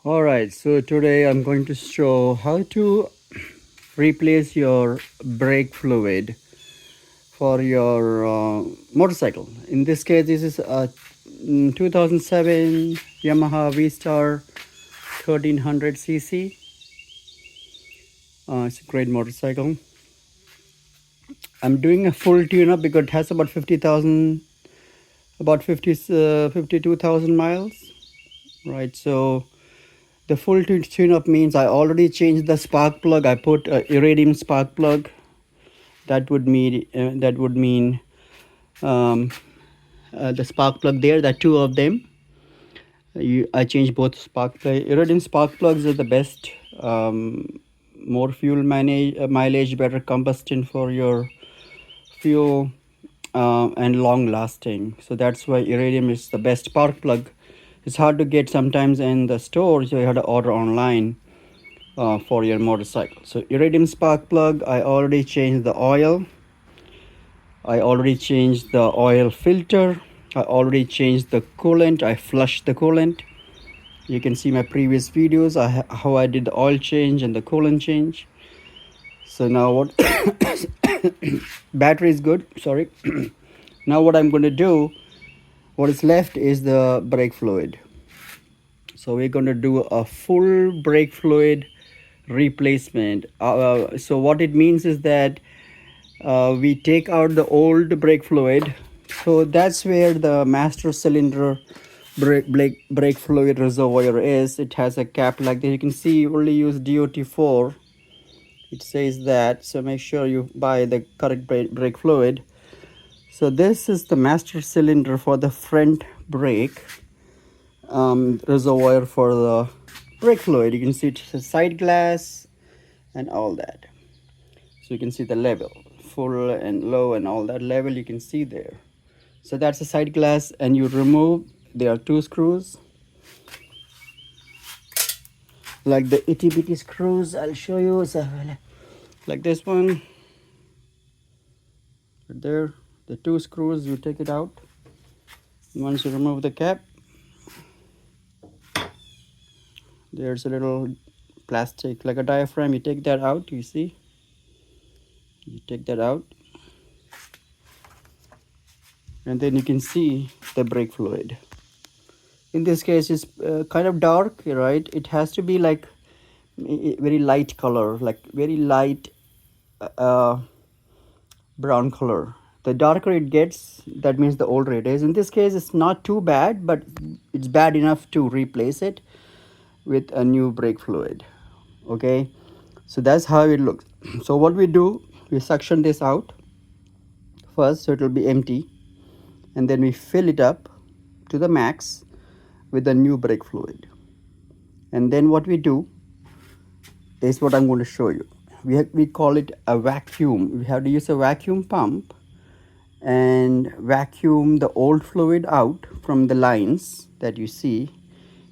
Alright, so today I'm going to show how to replace your brake fluid for your motorcycle. In this case, this is a 2007 Yamaha VStar 1300cc. It's a great motorcycle. I'm doing a full tune-up because it has about 50,000, about 52,000 miles. Right, so the full tune-up means I already changed the spark plug. I put a iridium spark plug. That would mean the spark plug there. There are two of them. I changed both spark plug. Iridium spark plugs are the best. More fuel mileage, better combustion for your fuel, and long lasting. So that's why iridium is the best spark plug. It's hard to get sometimes in the store, so you have to order online for your motorcycle. So iridium spark plug, I already changed the oil. I already changed the oil filter. I already changed the coolant. I flushed the coolant. You can see my previous videos how I did the oil change and the coolant change. So now what battery is good, sorry. Now what I'm going to do, what is left is the brake fluid. So we're going to do a full brake fluid replacement. So what it means is that we take out the old brake fluid. So that's where the master cylinder brake fluid reservoir is. It has a cap like that. You can see only use DOT4. It says that, so make sure you buy the correct brake fluid. So this is the master cylinder for the front brake reservoir for the brake fluid. You can see it's a side glass and all that. So you can see the level, full and low and all that level you can see there. So that's a side glass, and you remove, there are two screws like the itty bitty screws. I'll show you. So like this one right there, the two screws, you take it out. Once you remove the cap, there's a little plastic like a diaphragm. You take that out, you see, you take that out, and then you can see the brake fluid. In this case, it's kind of dark, right? It has to be like very light color, like very light brown color. The darker it gets, that means the older it is. In this case, it's not too bad, but it's bad enough to replace it with a new brake fluid. Okay, so that's how it looks. So what we do, we suction this out first, so it will be empty, and then we fill it up to the max with the new brake fluid. And then what we do is what I'm going to show you. We call it a vacuum. We have to use a vacuum pump and vacuum the old fluid out from the lines that you see.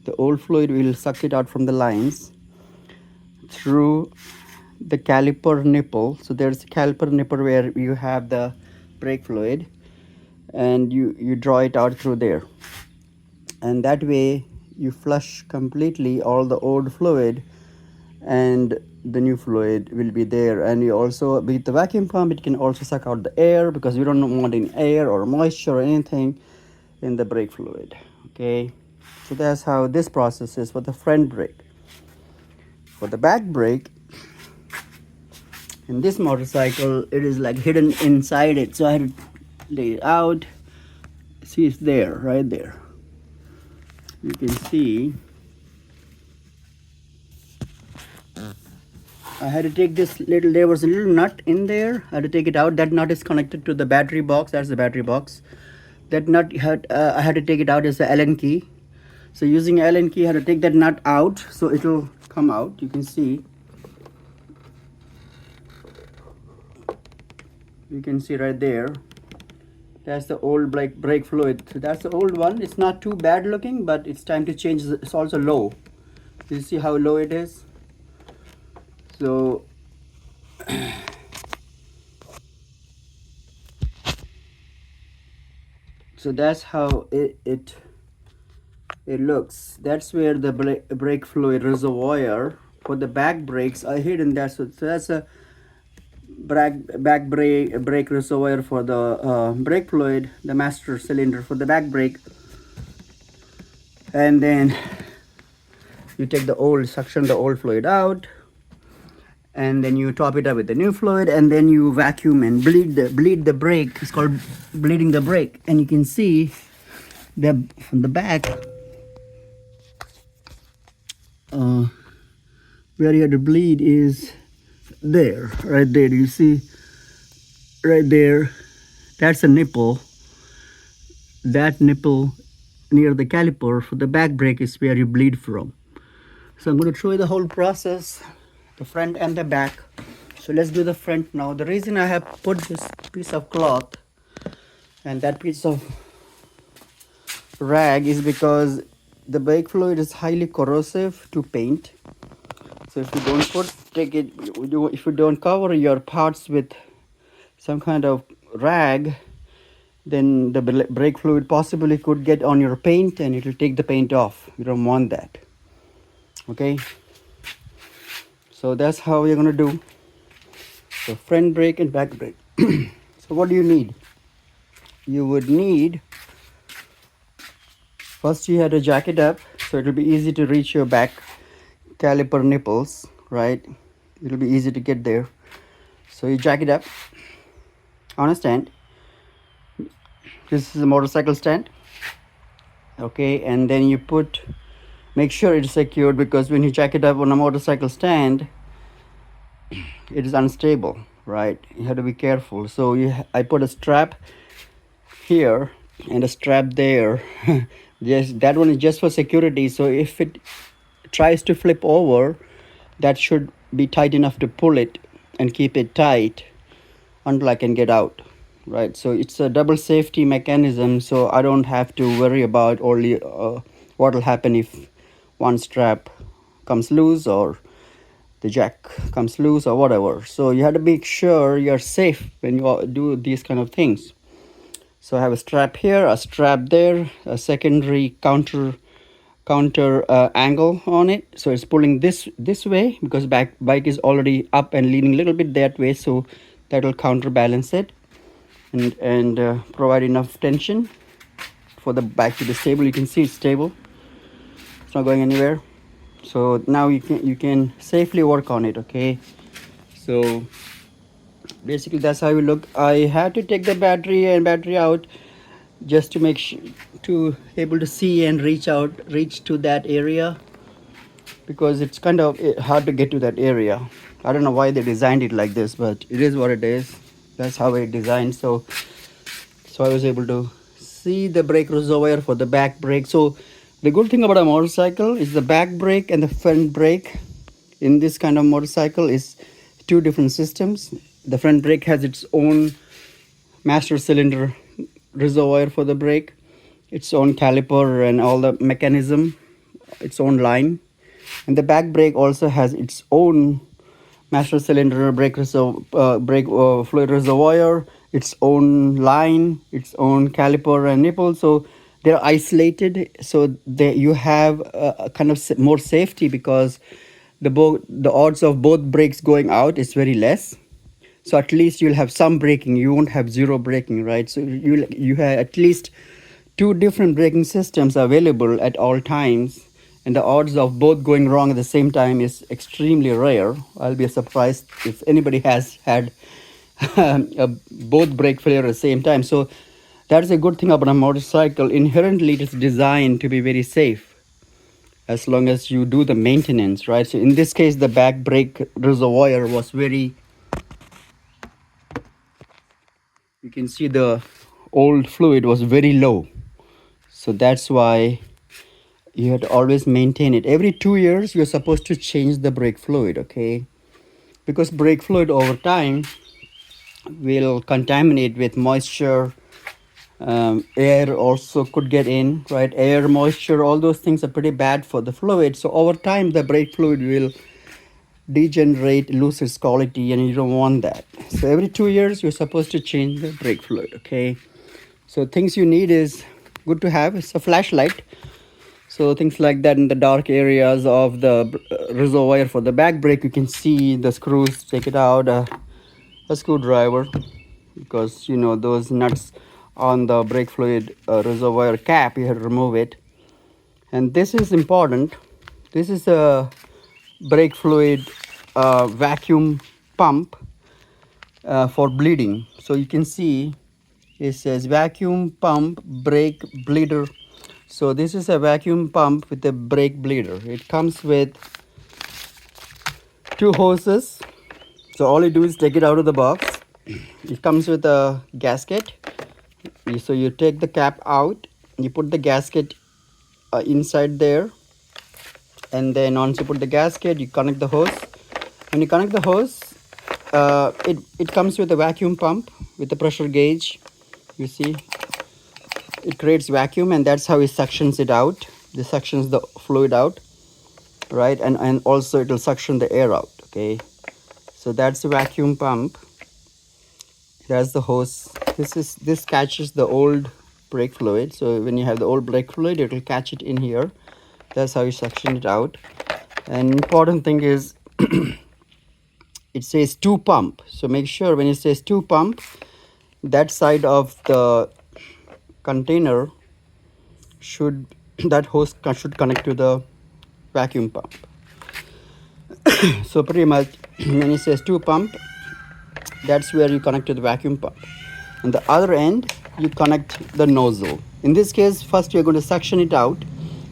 The old fluid, will suck it out from the lines through the caliper nipple. So there's a caliper nipple where you have the brake fluid, and you draw it out through there, and that way you flush completely all the old fluid, and the new fluid will be there. And you also, with the vacuum pump, it can also suck out the air, because you don't want any air or moisture or anything in the brake fluid. Okay, so that's how this process is for the front brake. For the back brake, in this motorcycle, it is like hidden inside it, so I had to lay it out. See, it's there, right there. You can see I had to take this little, there was a little nut in there. I had to take it out. That nut is connected to the battery box. That's the battery box. That nut I had to take it out as the Allen key. So using Allen key, I had to take that nut out so it will come out. You can see. You can see right there. That's the old brake fluid. So that's the old one. It's not too bad looking, but it's time to change. It's also low. You see how low it is? So that's how it it looks. That's where the brake fluid reservoir for the back brakes are hidden. So that's a back brake reservoir for the brake fluid, the master cylinder for the back brake. And then you take the old suction the old fluid out, and then you top it up with the new fluid, and then you vacuum and bleed the brake. It's called bleeding the brake. And you can see the from the back where you have to bleed is there, right there. You see right there, that's a nipple. That nipple near the caliper for the back brake is where you bleed from. So I'm going to show you the whole process, the front and the back. So let's do the front now. The reason I have put this piece of cloth and that piece of rag is because the brake fluid is highly corrosive to paint. So if you don't if you don't cover your parts with some kind of rag, then the brake fluid possibly could get on your paint and it will take the paint off. You don't want that. Okay, so that's how we're going to do the front brake and back brake. So what do you need? You would need, first you have to jack it up so it will be easy to reach your back caliper nipples, right? It will be easy to get there. So you jack it up on a stand. This is a motorcycle stand. Okay, and then you make sure it's secured, because when you jack it up on a motorcycle stand, it is unstable, right? You have to be careful. So I put a strap here and a strap there. Yes, that one is just for security. So if it tries to flip over, that should be tight enough to pull it and keep it tight until I can get out, right? So it's a double safety mechanism, so I don't have to worry about only what will happen if one strap comes loose or the jack comes loose or whatever. So you have to make sure you're safe when you do these kind of things. So I have a strap here, a strap there, a secondary counter angle on it. So it's pulling this way because bike is already up and leaning a little bit that way, so that will counterbalance it and provide enough tension for the bike to be stable. You can see it's stable. It's not going anywhere. So now you can safely work on it. Okay, so basically that's how you look. I had to take the battery out just to make sure to able to see and reach to that area, because it's kind of hard to get to that area. I don't know why they designed it like this, but it is what it is. That's how it designed. So I was able to see the brake reservoir for the back brake. So the good thing about a motorcycle is the back brake and the front brake in this kind of motorcycle is two different systems. The front brake has its own master cylinder reservoir for the brake, its own caliper and all the mechanism, its own line. And the back brake also has its own master cylinder brake fluid reservoir, its own line, its own caliper and nipple. So they're isolated, so you have a kind of more safety, because the odds of both brakes going out is very less. So at least you'll have some braking. You won't have zero braking, right? So you have at least two different braking systems available at all times, and the odds of both going wrong at the same time is extremely rare. I'll be surprised if anybody has had both brake failure at the same time. So that is a good thing about a motorcycle. Inherently, it is designed to be very safe as long as you do the maintenance, right? So in this case, the back brake reservoir was very, you can see the old fluid was very low. So that's why you have to always maintain it. Every 2 years, you're supposed to change the brake fluid, okay? Because brake fluid over time will contaminate with moisture. Air also could get in, right? Air, moisture, all those things are pretty bad for the fluid. So over time, the brake fluid will degenerate, lose its quality, and you don't want that. So every 2 years, you're supposed to change the brake fluid, okay? So things you need is good to have. It's a flashlight. So things like that. In the dark areas of the reservoir for the back brake, you can see the screws. Take it out, a screwdriver, because you know those nuts on the brake fluid reservoir cap, you have to remove it. And this is important. This is a brake fluid vacuum pump for bleeding. So you can see it says vacuum pump brake bleeder. So this is a vacuum pump with a brake bleeder. It comes with 2 hoses. So all you do is take it out of the box. It comes with a gasket. So you take the cap out, you put the gasket inside there, and then once you put the gasket, you connect the hose. When you connect the hose, it comes with a vacuum pump with a pressure gauge. You see, it creates vacuum, and that's how it suctions it out. This suctions the fluid out, right? And also it will suction the air out. Okay, so that's the vacuum pump. That's the hose. This catches the old brake fluid. So when you have the old brake fluid, it will catch it in here. That's how you suction it out. And important thing is it says 2 pump. So make sure when it says 2 pump, that side of the container should, that hose should connect to the vacuum pump. So pretty much when it says 2 pump, that's where you connect to the vacuum pump. On the other end, you connect the nozzle. In this case, first you're going to suction it out,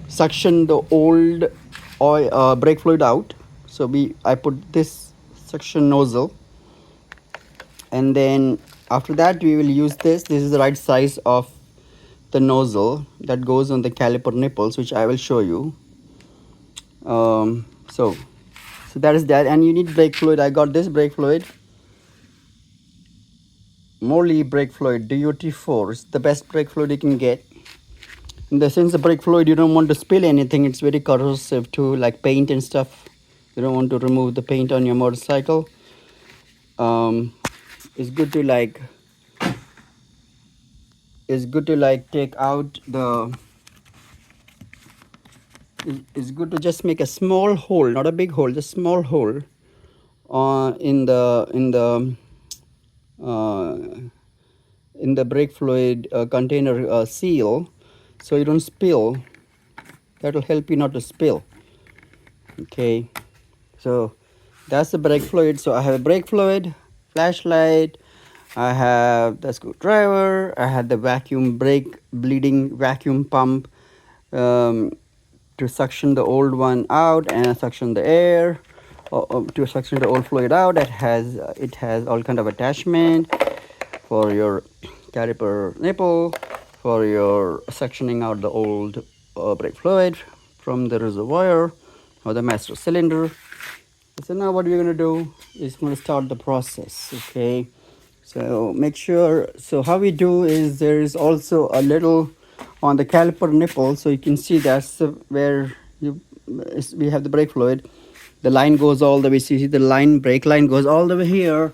suction the old oil brake fluid out. So I put this suction nozzle, and then after that we will use this. This is the right size of the nozzle that goes on the caliper nipples, which I will show you. So that is that. And you need brake fluid. I got this brake fluid, MOLY brake fluid, DOT4. It's the best brake fluid you can get. In the sense, the brake fluid, you don't want to spill anything. It's very corrosive to like paint and stuff. You don't want to remove the paint on your motorcycle. It's good to like take out the, it's good to just make a small hole, not a big hole, just small hole in the brake fluid container seal, so you don't spill. That will help you not to spill. Okay, so that's the brake fluid. So I have a brake fluid, flashlight, I have the screwdriver, I had the vacuum brake bleeding vacuum pump to suction the old one out and suction the air, to suction the old fluid out. It has all kind of attachment for your caliper nipple, for your suctioning out the old brake fluid from the reservoir or the master cylinder. So now what we're going to do is going to start the process. Okay, so make sure, so how we do is there is also a little on the caliper nipple, so you can see that's where we have the brake fluid. The line goes all the way, so you see the line, brake line goes all the way here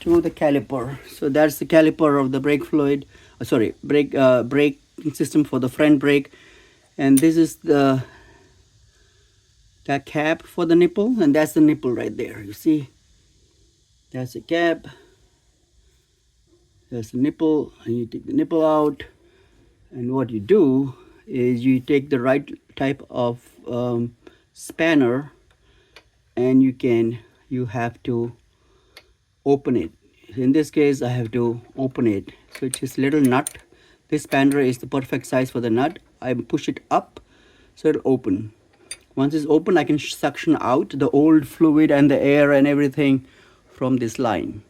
to the caliper. So that's the caliper of the brake fluid, brake system for the front brake. And this is the cap for the nipple, and that's the nipple right there. You see, that's the cap, that's the nipple, and you take the nipple out. And what you do is you take the right type of spanner, and you have to open it. In this case, I have to open it. So it's this little nut. This spanner is the perfect size for the nut. I push it up so it'll open. Once it's open, I can suction out the old fluid and the air and everything from this line.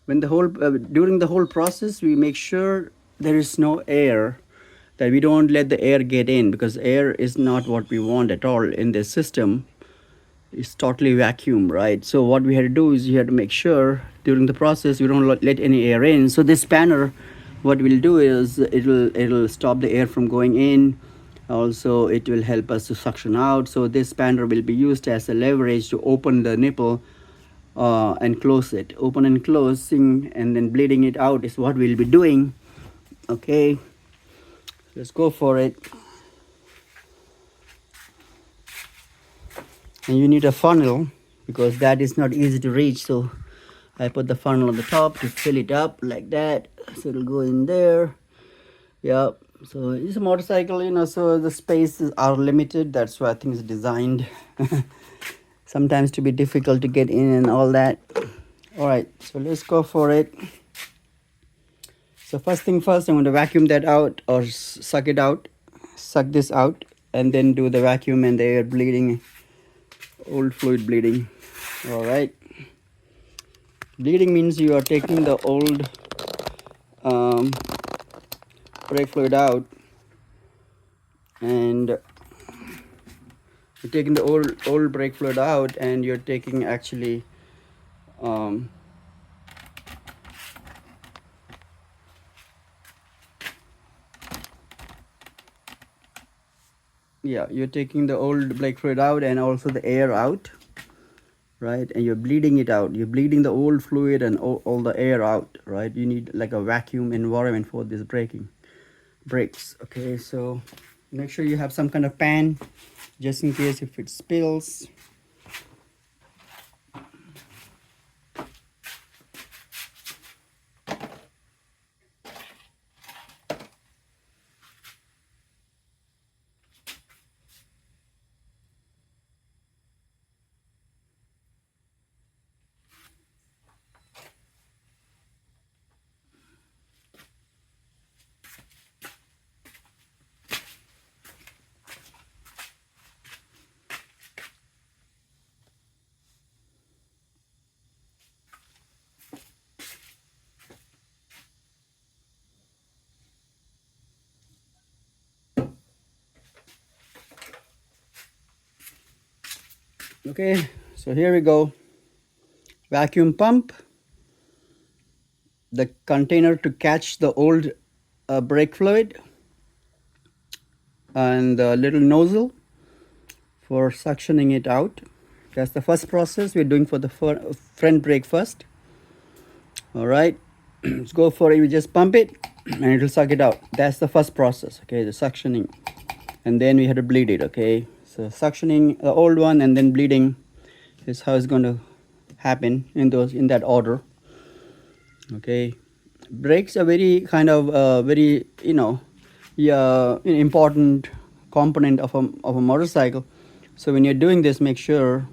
When during the whole process, we make sure there is no air, that we don't let the air get in, because air is not what we want at all in this system. It's totally vacuum, right? So what we had to do is you had to make sure during the process we don't let any air in. So this spanner, what we'll do is it'll stop the air from going in. Also, it will help us to suction out. So this spanner will be used as a leverage to open the nipple and close it. Open and closing, and then bleeding it out is what we'll be doing. Okay, let's go for it. And you need a funnel because that is not easy to reach, so I put the funnel on the top to fill it up like that, so it'll go in there. Yeah, so it's a motorcycle, you know, so the spaces are limited. That's why I think it's designed sometimes to be difficult to get in and all that. All right, so let's go for it. So first thing first, I'm going to vacuum that out, or suck it out, suck this out, and then do the vacuum and the air bleeding, old fluid bleeding. All right, bleeding means you are taking the old brake fluid out, and you're taking the old brake fluid out, and you're taking actually yeah, you're taking the old brake fluid out and also the air out, right? And you're bleeding it out. You're bleeding the old fluid and all the air out, right? You need like a vacuum environment for this brakes. Okay, so make sure you have some kind of pan just in case if it spills. Okay, so here we go. Vacuum pump, the container to catch the old brake fluid, and the little nozzle for suctioning it out. That's the first process we're doing for the front brake first. All right, let's go for it. We just pump it and it will suck it out. That's the first process, okay, the suctioning. And then we had to bleed it, okay? So suctioning the old one and then bleeding is how it's going to happen in that order. Okay, brakes are very kind of very, you know, important component of a motorcycle. So when you're doing this, make sure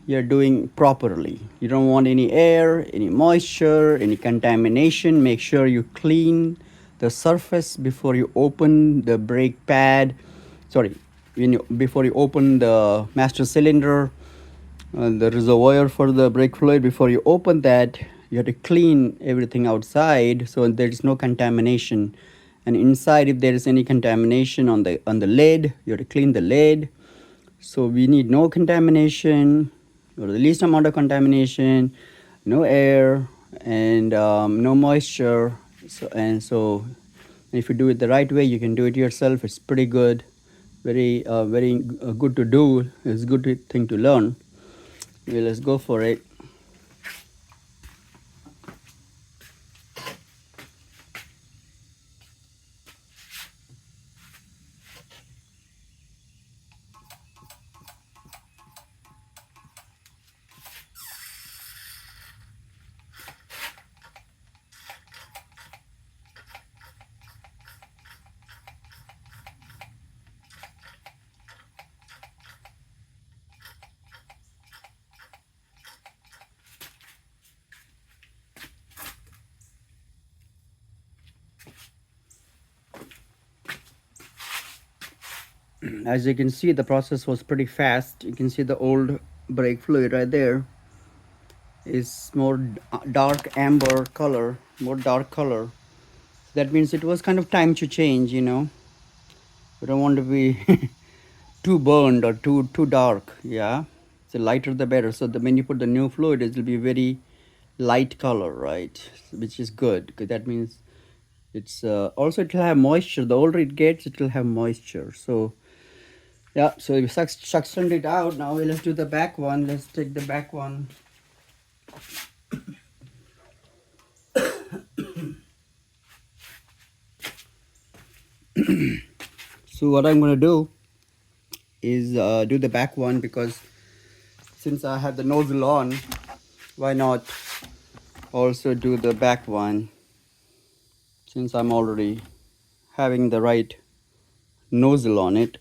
you're doing properly. You don't want any air, any moisture, any contamination. Make sure you clean the surface before you open the brake pad. Sorry, before you open the master cylinder, the reservoir for the brake fluid. Before you open that, you have to clean everything outside so there is no contamination. And inside, if there is any contamination on the lid, you have to clean the lid. So we need no contamination, or the least amount of contamination, no air, and no moisture. So if you do it the right way, you can do it yourself. It's pretty good, very good to do. It's a good thing to learn. Okay, let's go for it. As you can see, the process was pretty fast. You can see the old brake fluid right there is more dark amber color, more dark color. That means it was kind of time to change, you know. We don't want to be too burned or too dark. Yeah, the lighter the better. So when you put the new fluid, it will be very light color, right? Which is good because that means it's also it will have moisture. The older it gets, it will have moisture. So yeah, so we suctioned it out. Now let's do the back one. Let's take the back one. So what I'm going to do is do the back one because since I have the nozzle on, why not also do the back one, since I'm already having the right nozzle on it.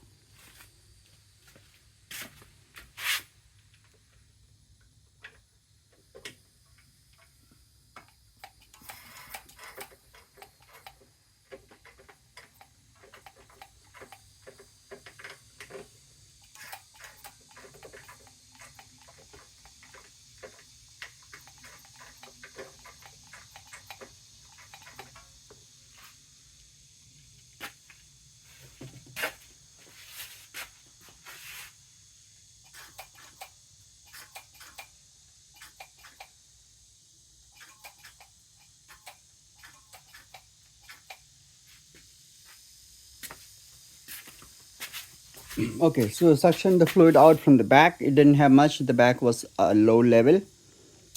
Okay, so suction the fluid out from the back. It didn't have much. The back was low level,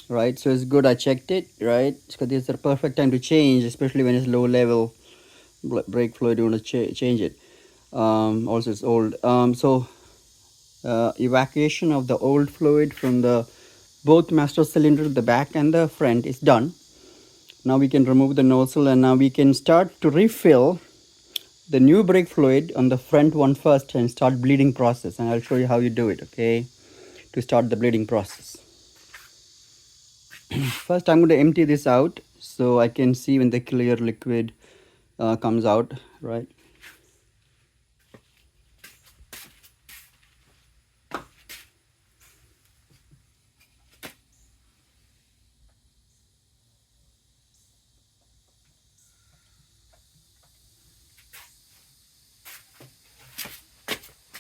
right? So it's good I checked it, right? Because this is the perfect time to change, especially when it's low level brake fluid. You want to change it. Also it's old. Evacuation of the old fluid from the both master cylinder, the back and the front, is done. Now we can remove the nozzle, and now we can start to refill the new brake fluid on the front one first and start bleeding process, and I'll show you how you do it, okay, to start the bleeding process. First I'm going to empty this out so I can see when the clear liquid comes out, right?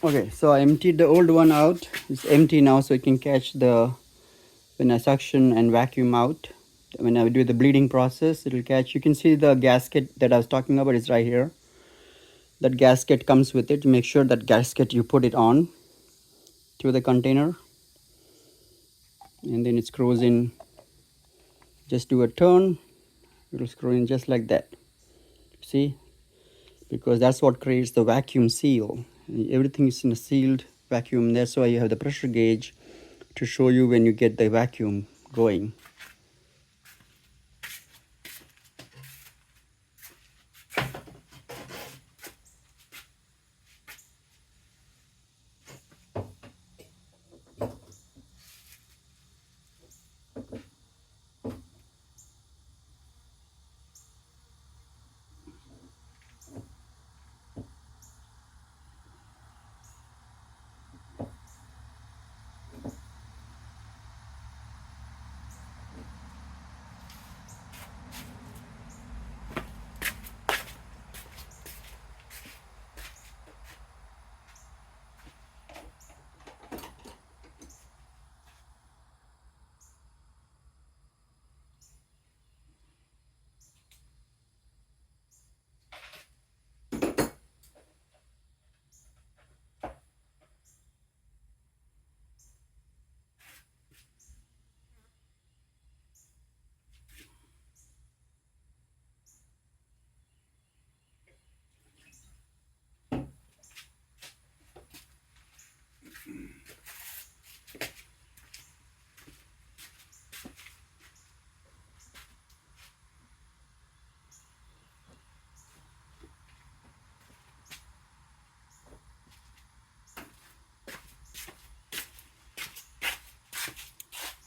Okay, so I emptied the old one out. It's empty now, so it can catch the, when I suction and vacuum out, when I do the bleeding process, it will catch. You can see the gasket that I was talking about is right here. That gasket comes with it. Make sure that gasket you put it on to the container, and then it screws in. Just do a turn, it will screw in just like that. See, because that's what creates the vacuum seal. Everything is in a sealed vacuum. That's why you have the pressure gauge to show you when you get the vacuum going.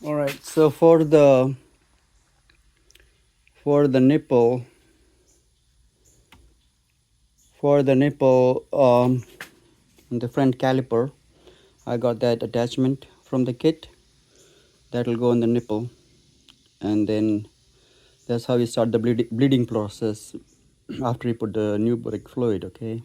All right, so for the nipple, in the front caliper, I got that attachment from the kit that will go on the nipple, and then that's how you start the bleeding process after you put the new brake fluid, okay?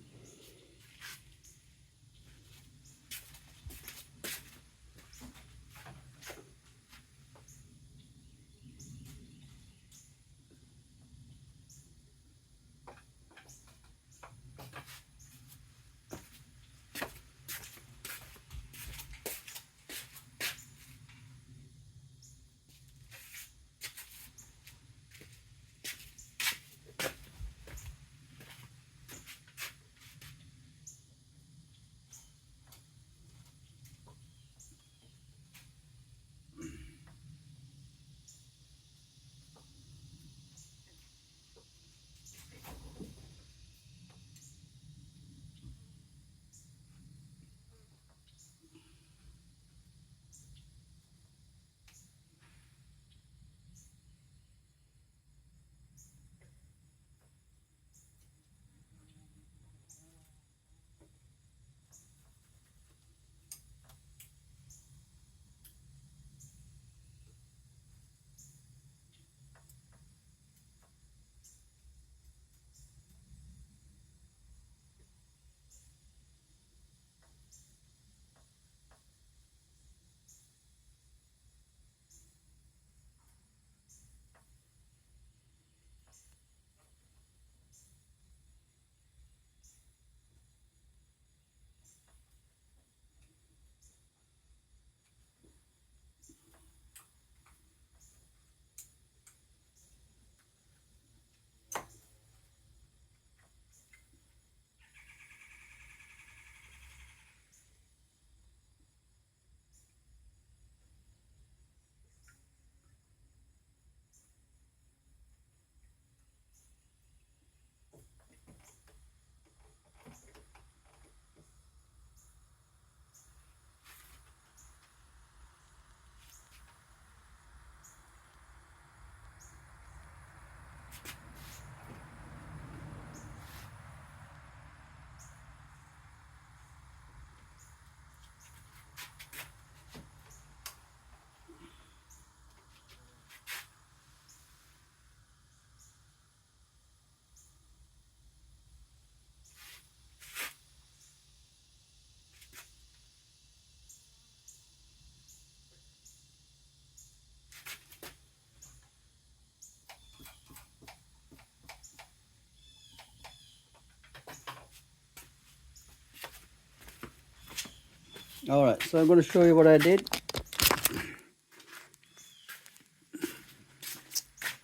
All right, so I'm going to show you what I did.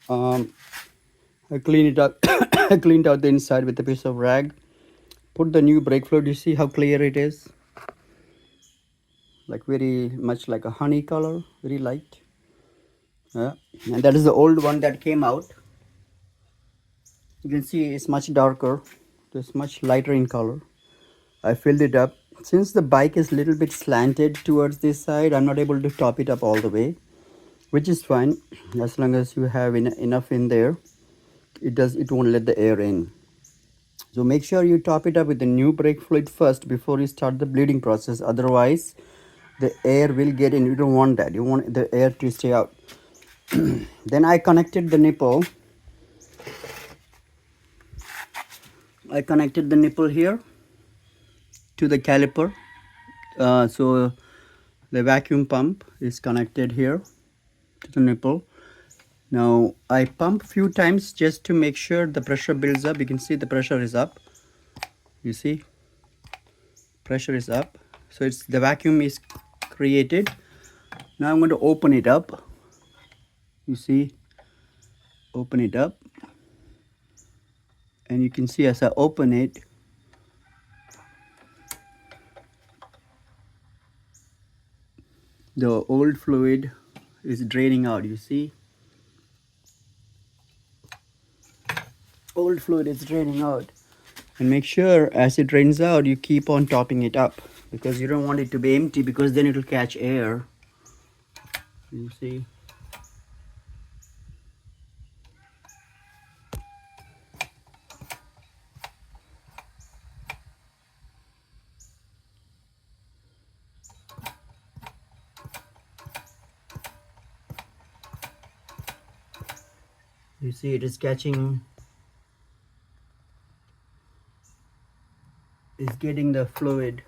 I cleaned it up. I cleaned out the inside with a piece of rag. Put the new brake fluid. You see how clear it is? Like very much like a honey color, very light. Yeah, and that is the old one that came out. You can see it's much darker. It's much lighter in color. I filled it up. Since the bike is a little bit slanted towards this side, I'm not able to top it up all the way, which is fine as long as you have enough in there. It won't let the air in. So make sure you top it up with the new brake fluid first before you start the bleeding process. Otherwise, the air will get in. You don't want that. You want the air to stay out. Then I connected the nipple. I connected the nipple here to the caliper. So the vacuum pump is connected here to the nipple. Now I pump few times just to make sure the pressure builds up. You can see the pressure is up. You see, pressure is up. So it's the vacuum is created. Now I'm going to open it up. You see, open it up, and you can see as I open it, the old fluid is draining out. You see, old fluid is draining out. And make sure as it drains out, you keep on topping it up, because you don't want it to be empty, because then it will catch air. You see, it is catching, is getting the fluid.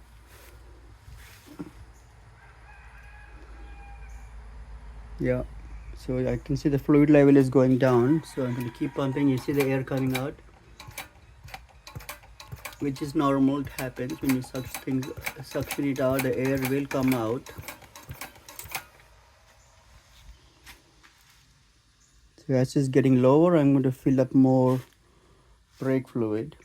Yeah, so I can see the fluid level is going down, so I'm going to keep pumping. You see the air coming out, which is normal. It happens when you suction it out, the air will come out. So as it's getting lower, I'm going to fill up more brake fluid.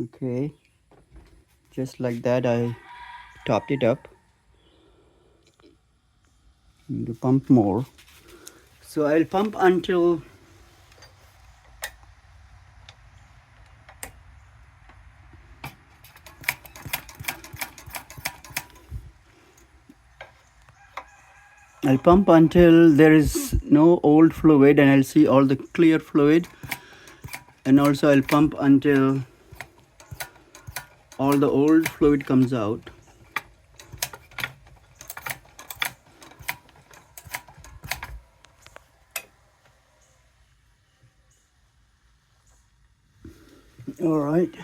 Okay, just like that I topped it up. I'm going to pump more. So I'll pump until there is no old fluid, and I'll see all the clear fluid. And also I'll pump until all the old fluid comes out. All right.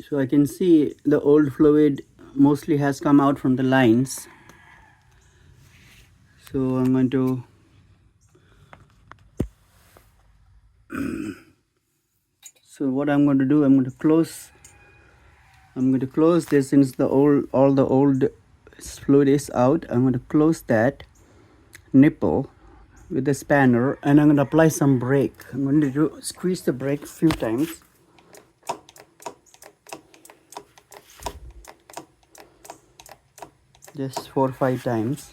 So I can see the old fluid mostly has come out from the lines. So I'm going to what I'm going to do, I'm going to close this. Since all the old fluid is out, I'm going to close that nipple with the spanner, and I'm going to apply some brake. I'm going to squeeze the brake a few times. Just 4 or 5 times.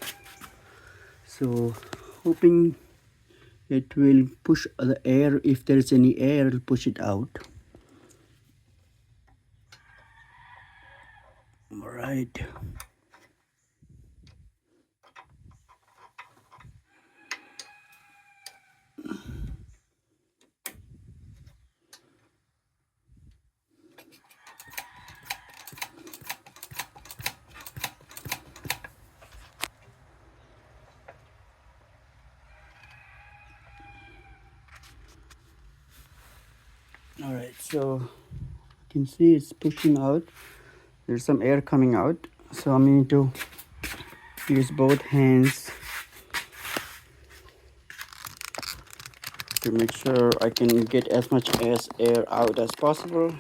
So hoping it will push the air. If there is any air, it'll push it out. All right. All right, so you can see it's pushing out. There's some air coming out, so I'm going to use both hands to make sure I can get as much air out as possible.